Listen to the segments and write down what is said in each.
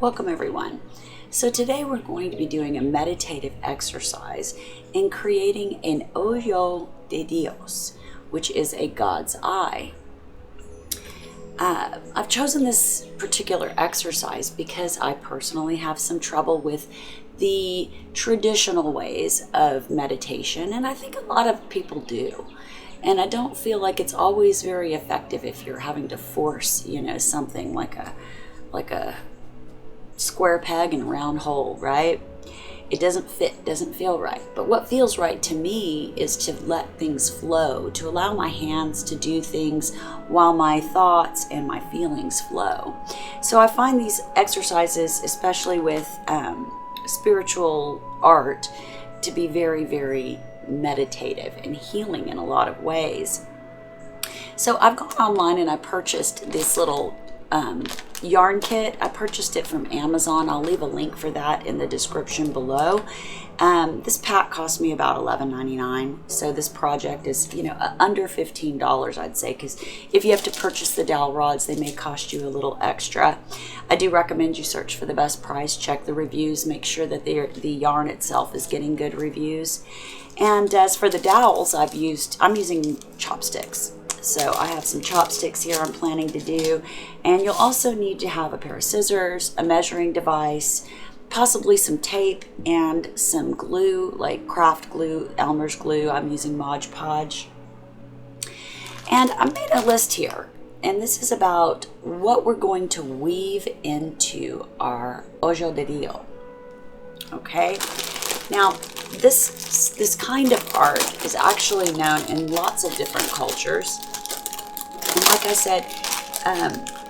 Welcome everyone. So today we're going to be doing a meditative exercise in creating an Ojo de Dios, which is a God's eye. I've chosen this particular exercise because I personally have some trouble with the traditional ways of meditation, and I think a lot of people do. And I don't feel like it's always very effective if you're having to force, something like a square peg in a round hole, right? It doesn't fit, doesn't feel right. But what feels right to me is to let things flow, to allow my hands to do things while my thoughts and my feelings flow. So I find these exercises, especially with spiritual art, to be very, very meditative and healing in a lot of ways. So I've gone online and I purchased this little yarn kit. I purchased it from Amazon. I'll leave a link for that in the description below. This pack cost me about $11.99. So this project is, under $15, I'd say, because if you have to purchase the dowel rods, they may cost you a little extra. I do recommend you search for the best price, check the reviews, make sure that the yarn itself is getting good reviews. And as for the dowels, I'm using chopsticks. So I have some chopsticks here I'm planning to do, and you'll also need to have a pair of scissors, a measuring device, possibly some tape, and some glue, like craft glue, Elmer's glue. I'm using Mod Podge. And I made a list here, and this is about what we're going to weave into our Ojo de Dios. Okay? Now, this kind of art is actually known in lots of different cultures. And like I said,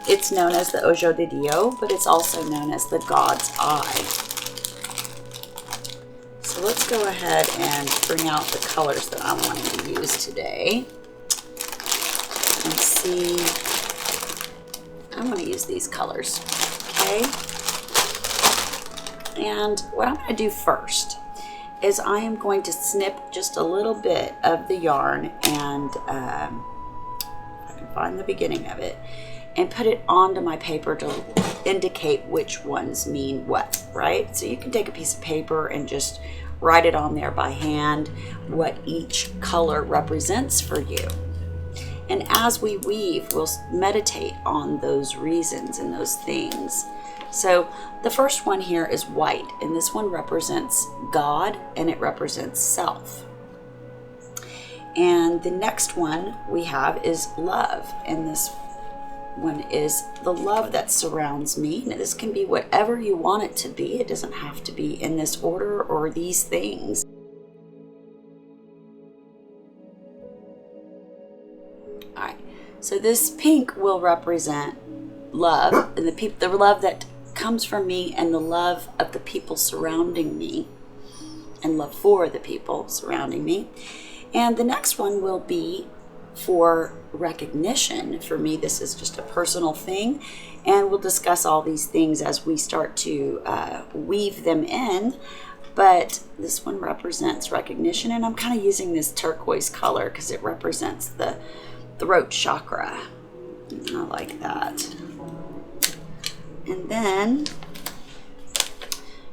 it's known as the Ojo de Dios, but it's also known as the God's eye. So let's go ahead and bring out the colors that I'm wanting to use today. And see, I'm going to use these colors, okay? And what I'm going to do first is I am going to snip just a little bit of the yarn, and I can find the beginning of it, and put it onto my paper to indicate which ones mean what, right? So you can take a piece of paper and just write it on there by hand, what each color represents for you. And as we weave, we'll meditate on those reasons and those things. So the first one here is white, and this one represents God, and it represents self. And the next one we have is love, and this one is the love that surrounds me. Now, this can be whatever you want it to be. It doesn't have to be in this order or these things. All right, so this pink will represent love, and the love that comes from me, and the love of the people surrounding me, and love for the people surrounding me. And the next one will be for recognition. For me, this is just a personal thing, and we'll discuss all these things as we start to weave them in. But this one represents recognition, and I'm kind of using this turquoise color because it represents the throat chakra. I like that. And then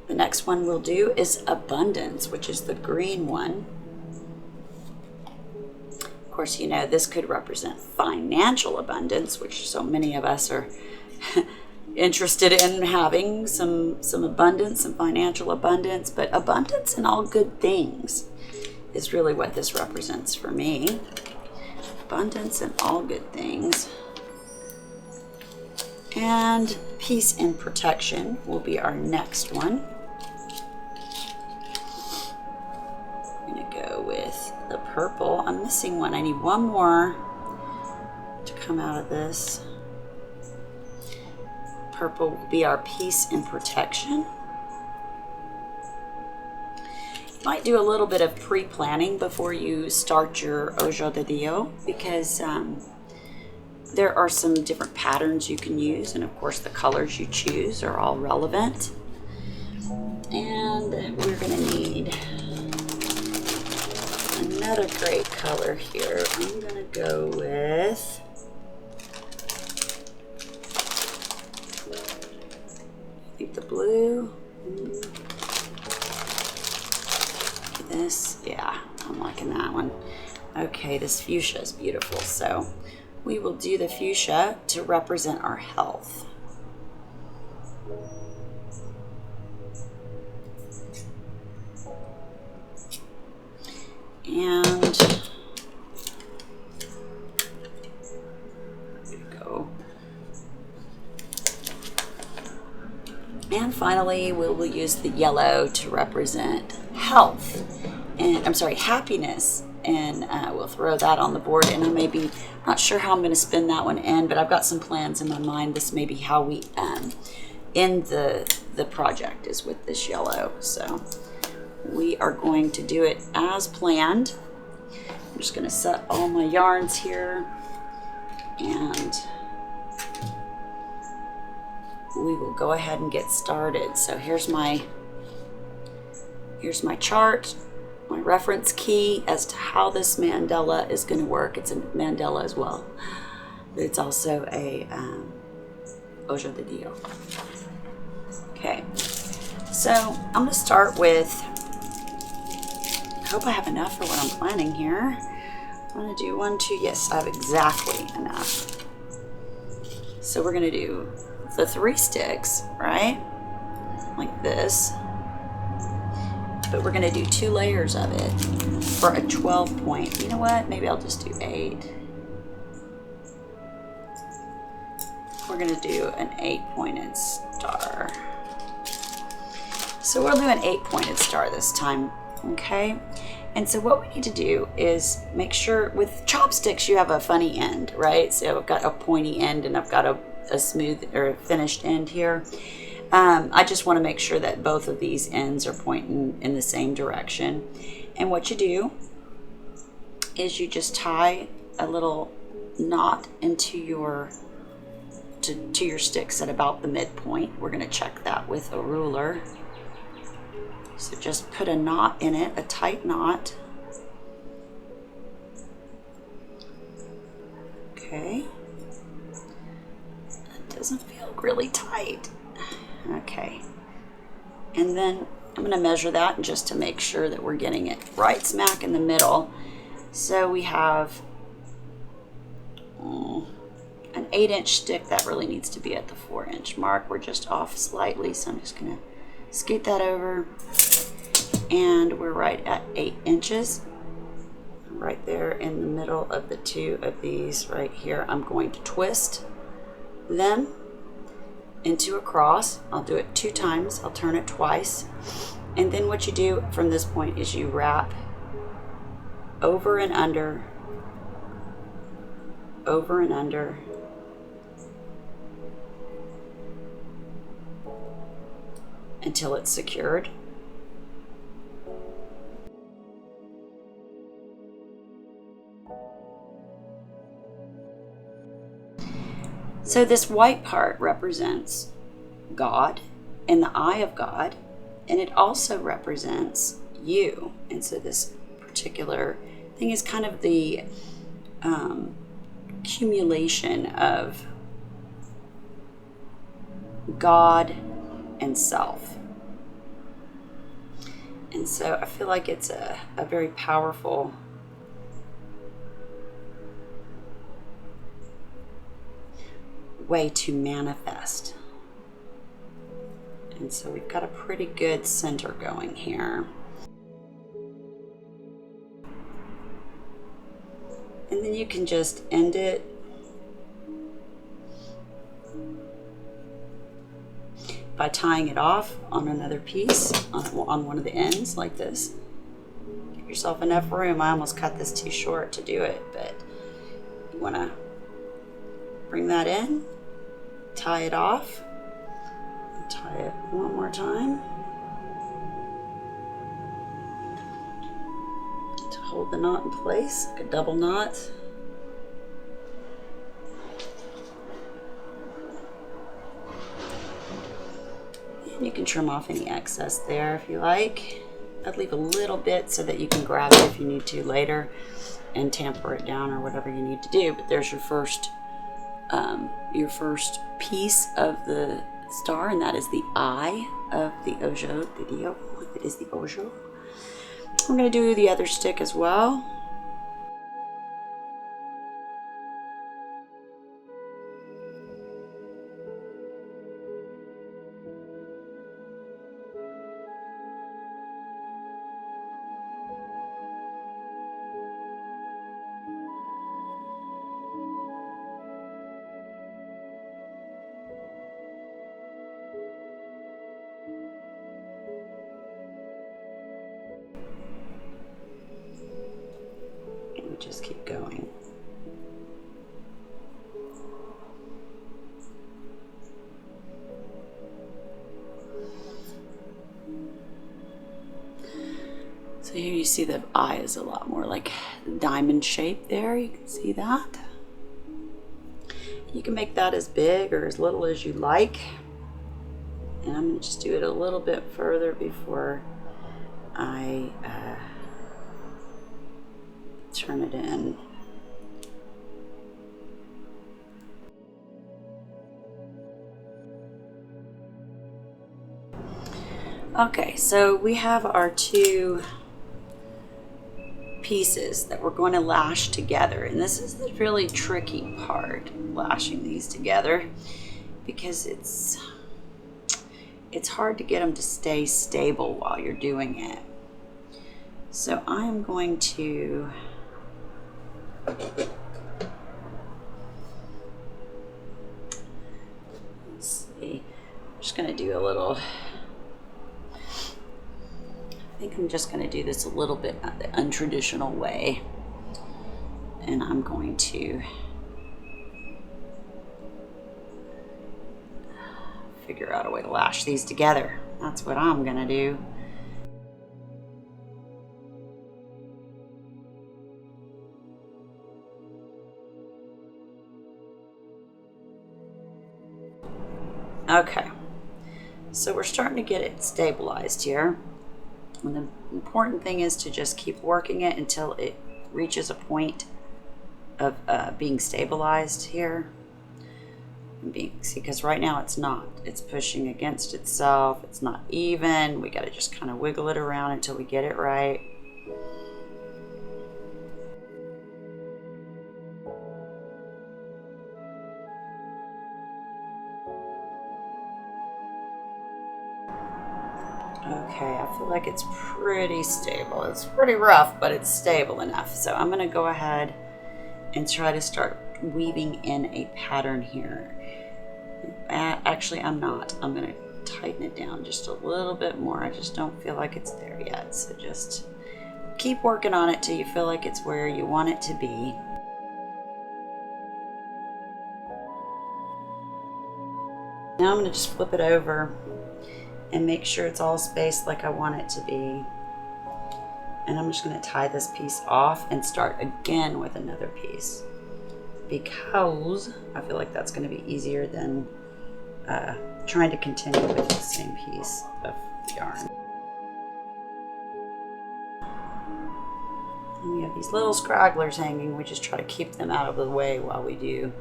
the next one we'll do is abundance, which is the green one. Of course, this could represent financial abundance, which so many of us are interested in having some abundance, some financial abundance. But abundance in all good things is really what this represents for me. Abundance in all good things. And peace and protection will be our next one. I'm going to go with the purple. I'm missing one. I need one more to come out of this. Purple will be our peace and protection. You might do a little bit of pre-planning before you start your Ojo de Dios, because there are some different patterns you can use, and of course the colors you choose are all relevant. And we're going to need another great color here. I'm going to go with the blue. This, yeah, I'm liking that one. Okay, this fuchsia is beautiful. So we will do the fuchsia to represent our health. And there we go. And finally, we will use the yellow to represent health, and I'm sorry, happiness. And we'll throw that on the board. And I may be not sure how I'm going to spin that one in, but I've got some plans in my mind. This may be how we end the project, is with this yellow. So we are going to do it as planned. I'm just going to set all my yarns here, and we will go ahead and get started. So here's my chart, my reference key as to how this mandala is going to work. It's a mandala as well, but it's also a Ojo de Dios. Okay, so I'm going to start with, I hope I have enough for what I'm planning here. I'm going to do 1, 2, yes, I have exactly enough. So we're going to do the 3 sticks, right? Like this. But we're going to do 2 layers of it for a 12 point. You know what? Maybe I'll just do 8. We're going to do an 8-pointed star. So we'll do an 8-pointed star this time, okay? And so what we need to do is make sure, with chopsticks you have a funny end, right? So I've got a pointy end and I've got a smooth or finished end here. I just want to make sure that both of these ends are pointing in the same direction. And what you do is you just tie a little knot into your to your sticks at about the midpoint. We're going to check that with a ruler. So just put a knot in it, a tight knot. Okay. That doesn't feel really tight. Okay, and then I'm going to measure that just to make sure that we're getting it right smack in the middle. So we have an 8-inch stick that really needs to be at the 4-inch mark. We're just off slightly, so I'm just going to scoot that over, and we're right at 8 inches. Right there in the middle of the 2 of these right here, I'm going to twist them into a cross. I'll do it 2 times. I'll turn it twice. And then what you do from this point is you wrap over and under, over and under, until it's secured. So this white part represents God and the eye of God, and it also represents you. And so this particular thing is kind of the accumulation of God and self. And so I feel like it's a very powerful way to manifest. And so we've got a pretty good center going here. And then you can just end it by tying it off on another piece on one of the ends like this. Give yourself enough room. I almost cut this too short to do it, but you want to bring that in, tie it off, and tie it one more time to hold the knot in place, like a double knot. And you can trim off any excess there if you like. I'd leave a little bit so that you can grab it if you need to later and tamper it down or whatever you need to do. But there's your first piece of the star, and that is the eye of the Ojo de Dios. It is the Ojo. I'm going to do the other stick as well. We just keep going. So here you see the eye is a lot more like diamond shape there. You can see that. You can make that as big or as little as you like. And I'm going to just do it a little bit further before I turn it in. Okay, so we have our two pieces that we're going to lash together, and this is the really tricky part, lashing these together, because it's hard to get them to stay stable while you're doing it. So I'm going to let's see, I'm just going to do a little, I think I'm just going to do this a little bit the untraditional way, and I'm going to figure out a way to lash these together. That's what I'm going to do. Okay, so we're starting to get it stabilized here. And the important thing is to just keep working it until it reaches a point of being stabilized here. See, because right now it's not. It's pushing against itself. It's not even. We got to just kind of wiggle it around until we get it right. Okay, I feel like it's pretty stable. It's pretty rough, but it's stable enough. So I'm going to go ahead and try to start weaving in a pattern here. Actually, I'm not. I'm going to tighten it down just a little bit more. I just don't feel like it's there yet. So just keep working on it till you feel like it's where you want it to be. Now I'm going to just flip it over and make sure it's all spaced like I want it to be. And I'm just going to tie this piece off and start again with another piece, because I feel like that's going to be easier than trying to continue with the same piece of yarn. And we have these little scragglers hanging. We just try to keep them out of the way while we do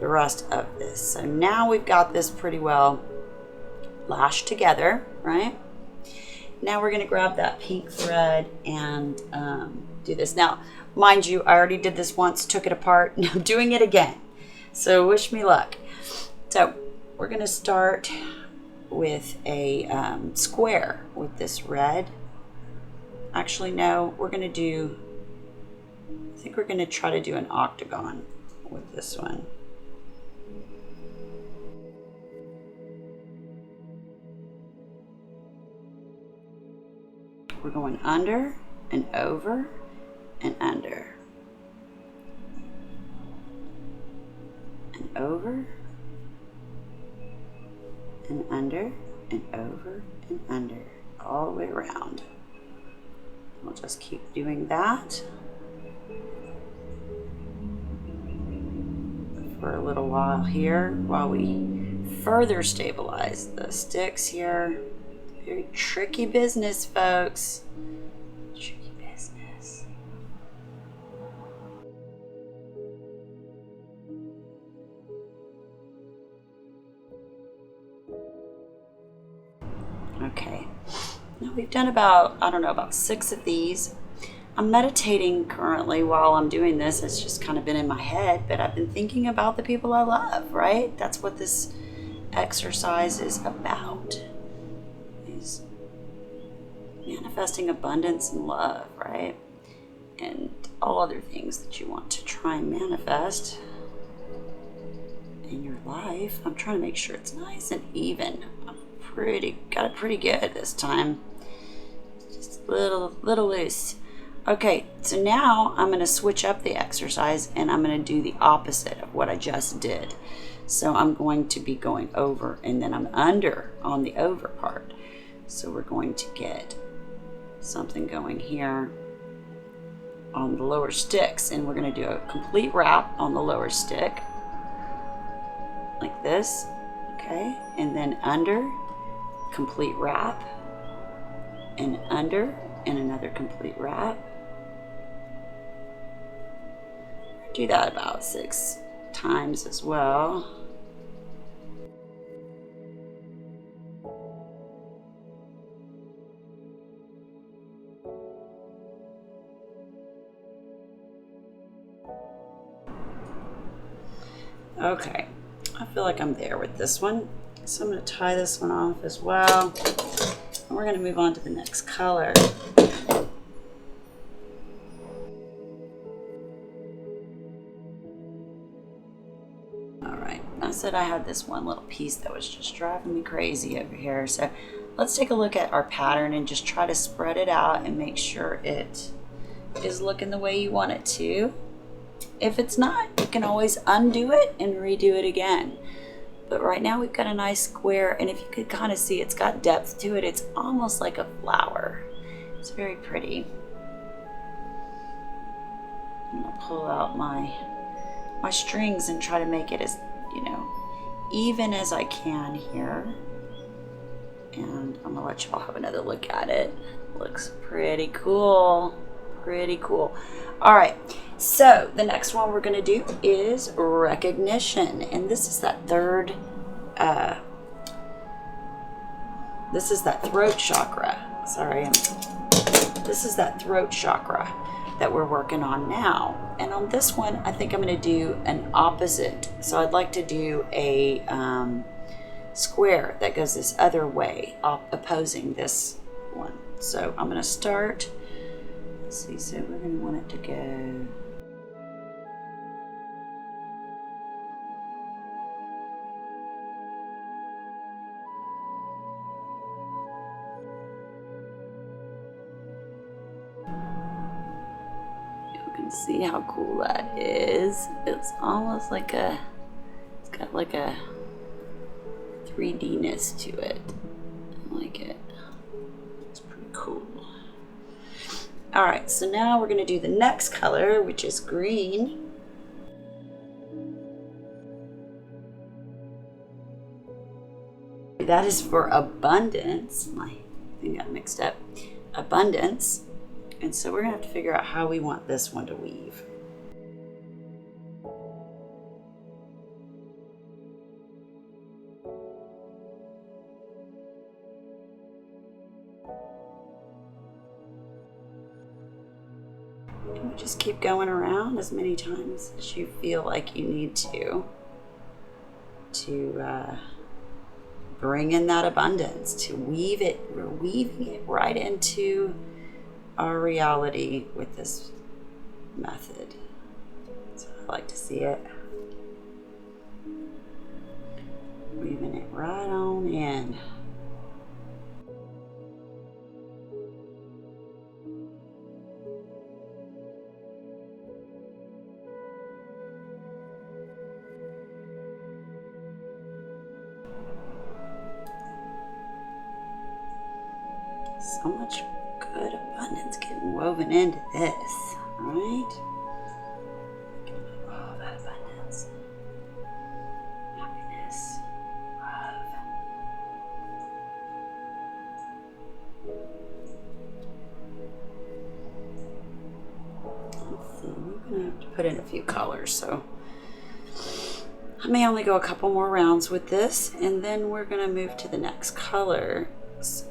the rest of this. So now we've got this pretty well lashed together, right? Now we're going to grab that pink thread and do this. Now, mind you, I already did this once, took it apart, and I'm doing it again. So wish me luck. So we're going to start with a square with this red. Actually, no, we're going to do, I think we're going to try to do an octagon with this one. We're going under and over and under and over and under and over and under, all the way around. We'll just keep doing that for a little while here while we further stabilize the sticks here. Very tricky business, folks. Tricky business. Okay. Now we've done about, I don't know, about 6 of these. I'm meditating currently while I'm doing this. It's just kind of been in my head, but I've been thinking about the people I love, right? That's what this exercise is about. Is manifesting abundance and love, right? And all other things that you want to try and manifest in your life. I'm trying to make sure it's nice and even. Got it pretty good this time. Just a little loose. Okay, so now I'm going to switch up the exercise and I'm going to do the opposite of what I just did. So I'm going to be going over and then I'm under on the over part. So we're going to get something going here on the lower sticks, and we're going to do a complete wrap on the lower stick like this. Okay, and then under, complete wrap, and under, and another complete wrap. Do that about 6 times as well. Okay, I feel like I'm there with this one. So I'm going to tie this one off as well. And we're going to move on to the next color. Alright, I said I had this one little piece that was just driving me crazy over here. So let's take a look at our pattern and just try to spread it out and make sure it is looking the way you want it to. If it's not, you can always undo it and redo it again. But right now we've got a nice square, and if you could kind of see, it's got depth to it. It's almost like a flower. It's very pretty. I'm gonna pull out my strings and try to make it as, even as I can here. And I'm gonna let y'all have another look at it. Looks pretty cool. Pretty cool. All right, so the next one we're gonna do is recognition, and this is that third, this is that throat chakra. This is that throat chakra that we're working on now. And on this one, I think I'm gonna do an opposite. So I'd like to do a square that goes this other way, opposing this one. So I'm gonna start. Let's see, so we're going to want it to go. You can see how cool that is. It's almost like it's got like a 3D-ness to it. I like it. It's pretty cool. All right, so now we're going to do the next color, which is green. That is for abundance. My thing got mixed up. Abundance. And so we're going to have to figure out how we want this one to weave. And we just keep going around as many times as you feel like you need to bring in that abundance, to weave it. We're weaving it right into our reality with this method. So I like to see it. Weaving it right on in. So much good abundance getting woven into this, right? Oh, that abundance, happiness, love. Let's see, we're gonna have to put in a few colors, so I may only go a couple more rounds with this, and then we're gonna move to the next color. So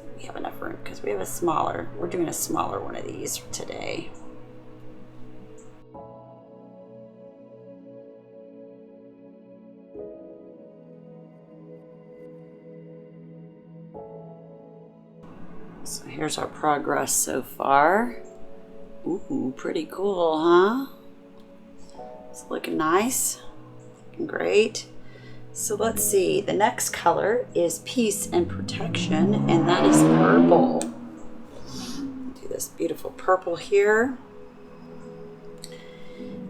because we have a smaller, we're doing a smaller one of these today. So here's our progress so far. Ooh, pretty cool, huh? It's looking nice, looking great. So let's see, the next color is Peace and Protection, and that is purple. Do this beautiful purple here.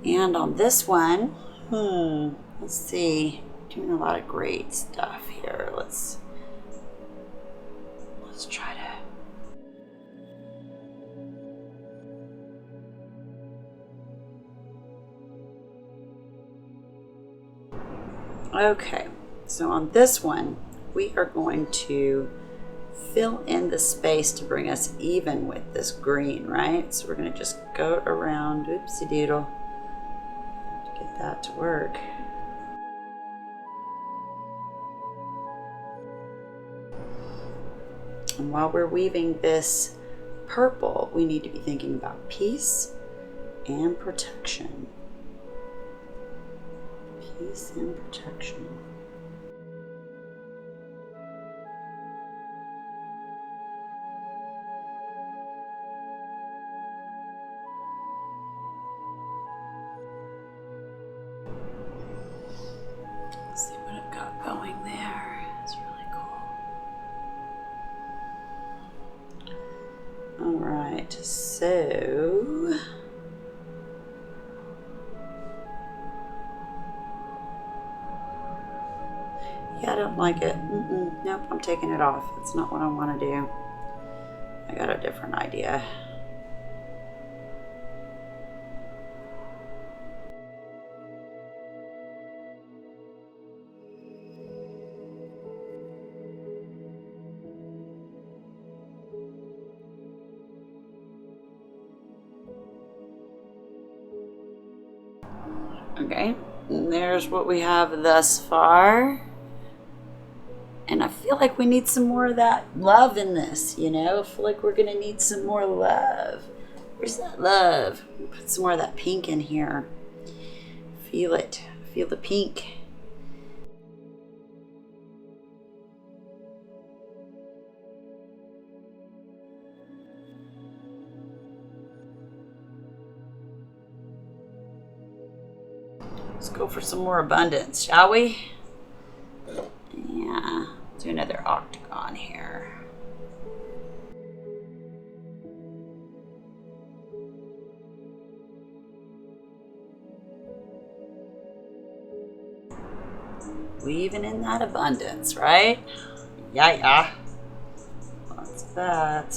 And on this one, let's see, doing a lot of great stuff here. Let's try to. Okay, so on this one, we are going to fill in the space to bring us even with this green, right? So we're going to just go around, oopsie doodle, to get that to work. And while we're weaving this purple, we need to be thinking about peace and protection. Peace and protection. Let's see what I've got going there. It's really cool. All right, so yeah, I don't like it. Nope, I'm taking it off. It's not what I want to do. I got a different idea. Okay, and there's what we have thus far. And I feel like we need some more of that love in this, you know? I feel like we're gonna need some more love. Where's that love? Put some more of that pink in here. Feel it. Feel the pink. Let's go for some more abundance, shall we? Yeah, do another octagon here. Weaving in that abundance, right? Yeah. What's that?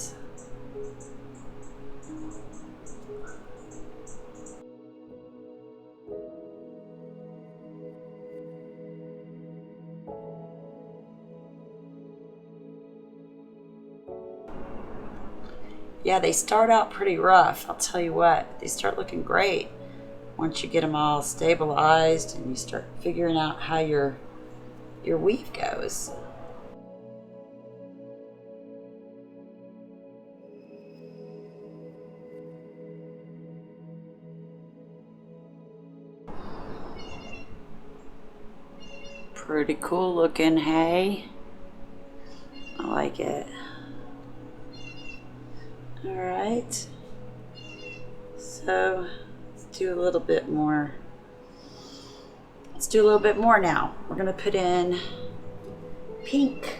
Yeah, they start out pretty rough. I'll tell you what, they start looking great once you get them all stabilized and you start figuring out how your weave goes. Pretty cool looking, hey? I like it. All right. So let's do a little bit more. Let's do a little bit more now. We're gonna put in pink.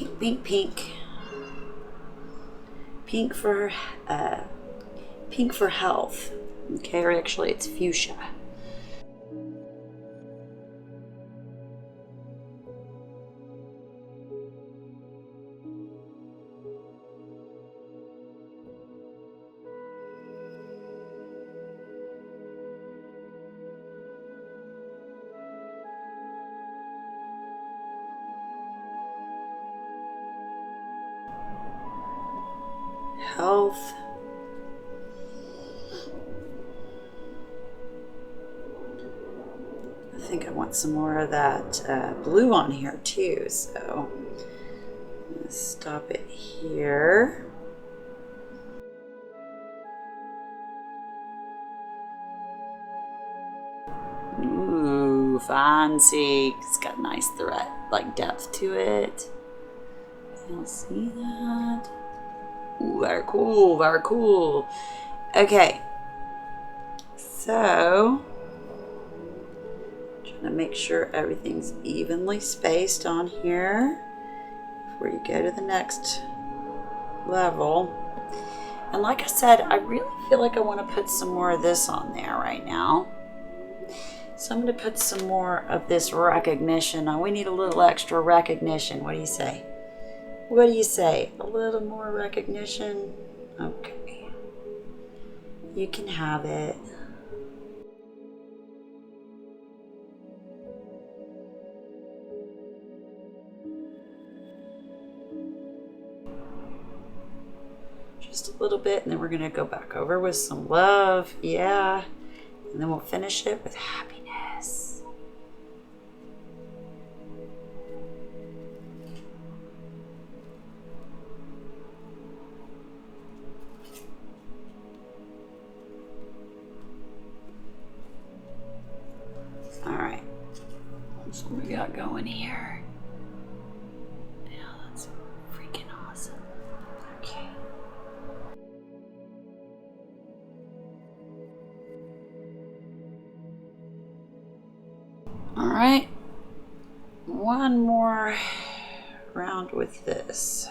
Pink. Pink for health. Okay, or actually it's fuchsia. Health. I think I want some more of that blue on here too, so Stop it here. Ooh, fancy. It's got a nice thread, like depth to it. You'll see that. Ooh, very cool, very cool. Okay. So, trying to make sure everything's evenly spaced on here before you go to the next level. And like I said, I really feel like I want to put some more of this on there right now. So I'm going to put some more of this recognition. Now we need a little extra recognition. What do you say? What do you say? A little more recognition? Okay. You can have it. Just a little bit, and then we're going to go back over with some love. Yeah. And then we'll finish it with happiness. All right. That's what we got going here. Yeah, that's freaking awesome. Okay. All right, one more round with this.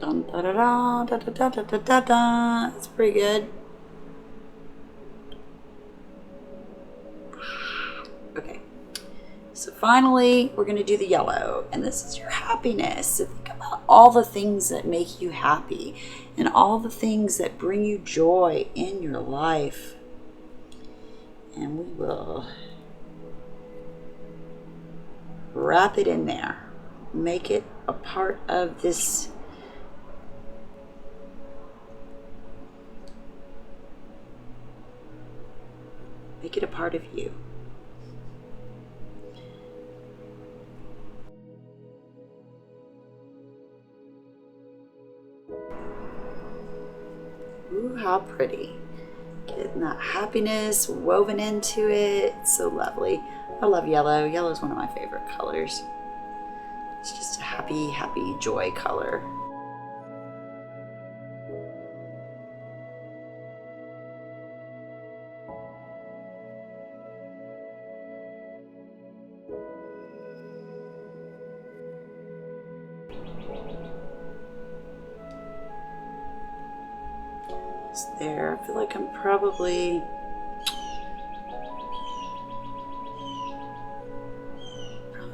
Dun, da, da, da, da, da, da, da, da, da. That's pretty good. Okay. So finally, we're going to do the yellow, and this is your happiness. So think about all the things that make you happy and all the things that bring you joy in your life. And we will wrap it in there. Make it a part of this. Make it a part of you. Ooh, how pretty. Getting that happiness woven into it. It's so lovely. I love yellow. Yellow is one of my favorite colors. It's just a happy, happy joy color. There. I feel like I'm probably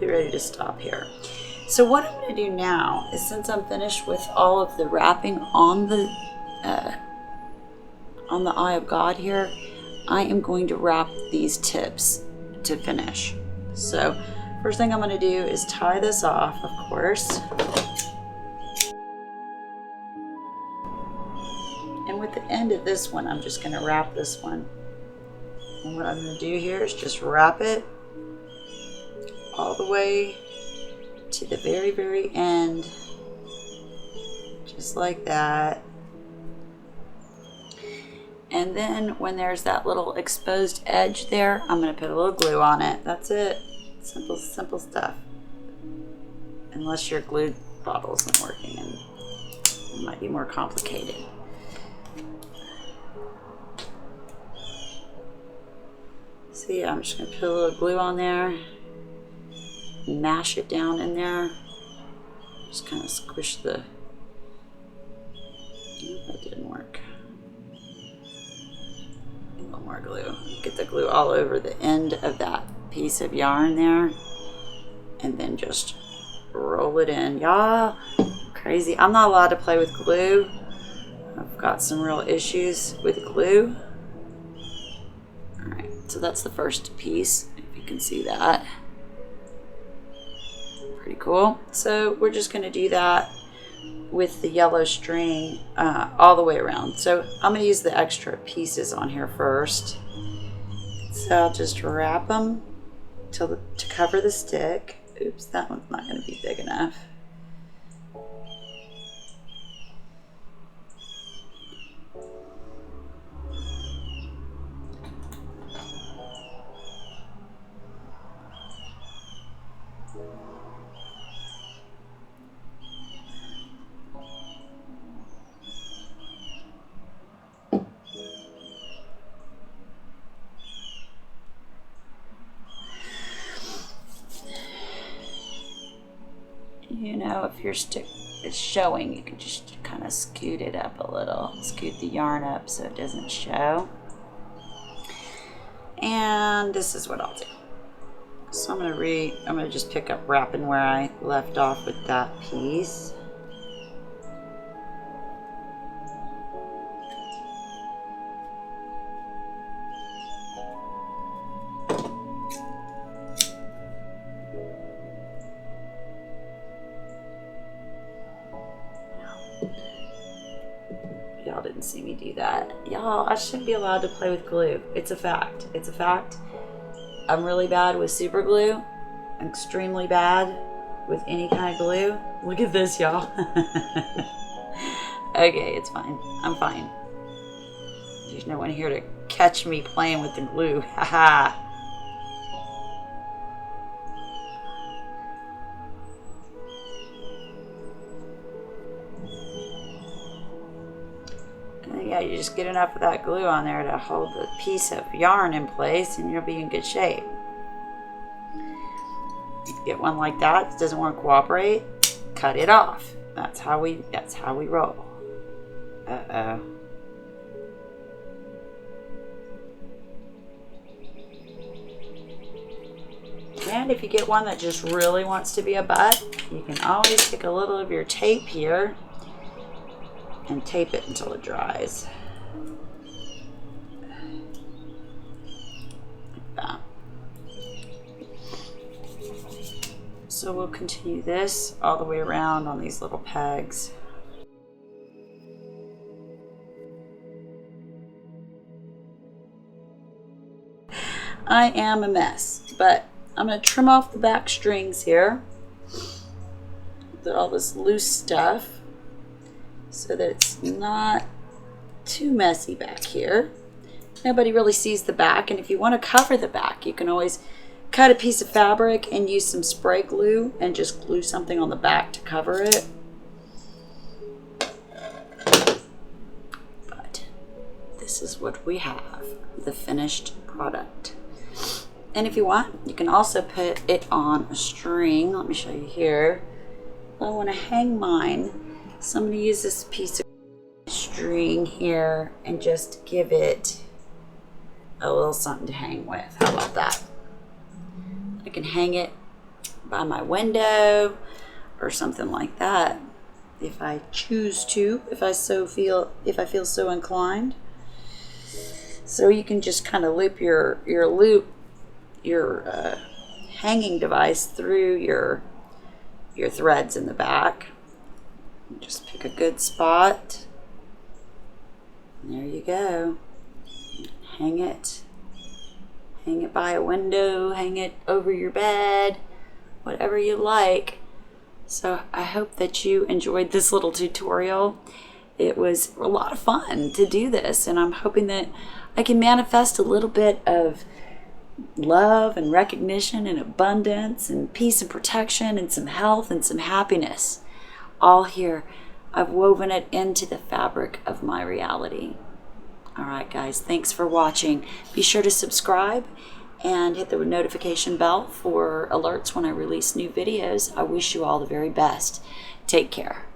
ready to stop here. So what I'm going to do now is, since I'm finished with all of the wrapping on the eye of God here, I am going to wrap these tips to finish. So first thing I'm going to do is tie this off, of course. And with the end of this one, I'm just going to wrap this one. And what I'm going to do here is just wrap it all the way to the very, very end. Just like that. And then when there's that little exposed edge there, I'm going to put a little glue on it. That's it. Simple, simple stuff. Unless your glue bottle isn't working, and it might be more complicated. So yeah, I'm just going to put a little glue on there, mash it down in there, just kind of squish the, that didn't work. A little more glue. Get the glue all over the end of that piece of yarn there, and then just roll it in. Y'all, crazy. I'm not allowed to play with glue. I've got some real issues with glue. Alright, so that's the first piece, if you can see that. Pretty cool. So we're just going to do that with the yellow string all the way around. So I'm going to use the extra pieces on here first. So I'll just wrap them to cover the stick. Oops, that one's not going to be big enough. You know, if your stick is showing, you can just kind of scoot it up a little. Scoot the yarn up so it doesn't show. And this is what I'll do. So I'm gonna just pick up wrapping where I left off with that piece. Y'all didn't see me do that. Y'all, I shouldn't be allowed to play with glue. It's a fact. It's a fact. I'm really bad with super glue. I'm extremely bad with any kind of glue. Look at this, y'all. Okay, it's fine. I'm fine. There's no one here to catch me playing with the glue. Haha. Yeah, you just get enough of that glue on there to hold the piece of yarn in place and you'll be in good shape. If you get one like that doesn't want to cooperate, cut it off. That's how we roll. Uh-oh. And if you get one that just really wants to be a butt, you can always take a little of your tape here and tape it until it dries. Like that. So we'll continue this all the way around on these little pegs. I am a mess, but I'm going to trim off the back strings here, all this loose stuff, so that it's not too messy back here. Nobody really sees the back, and if you want to cover the back, you can always cut a piece of fabric and use some spray glue and just glue something on the back to cover it. But this is what we have, the finished product. And if you want, you can also put it on a string. Let me show you here. I want to hang mine. So I'm going to use this piece of string here and just give it a little something to hang with. How about that? I can hang it by my window or something like that if I choose to, if I feel so inclined. So you can just kind of loop your hanging device through your threads in the back. Just pick a good spot. And there you go. Hang it by a window, hang it over your bed, whatever you like. So I hope that you enjoyed this little tutorial. It was a lot of fun to do this, and I'm hoping that I can manifest a little bit of love and recognition and abundance and peace and protection and some health and some happiness. All here. I've woven it into the fabric of my reality. All right, guys, thanks for watching. Be sure to subscribe and hit the notification bell for alerts when I release new videos. I wish you all the very best. Take care.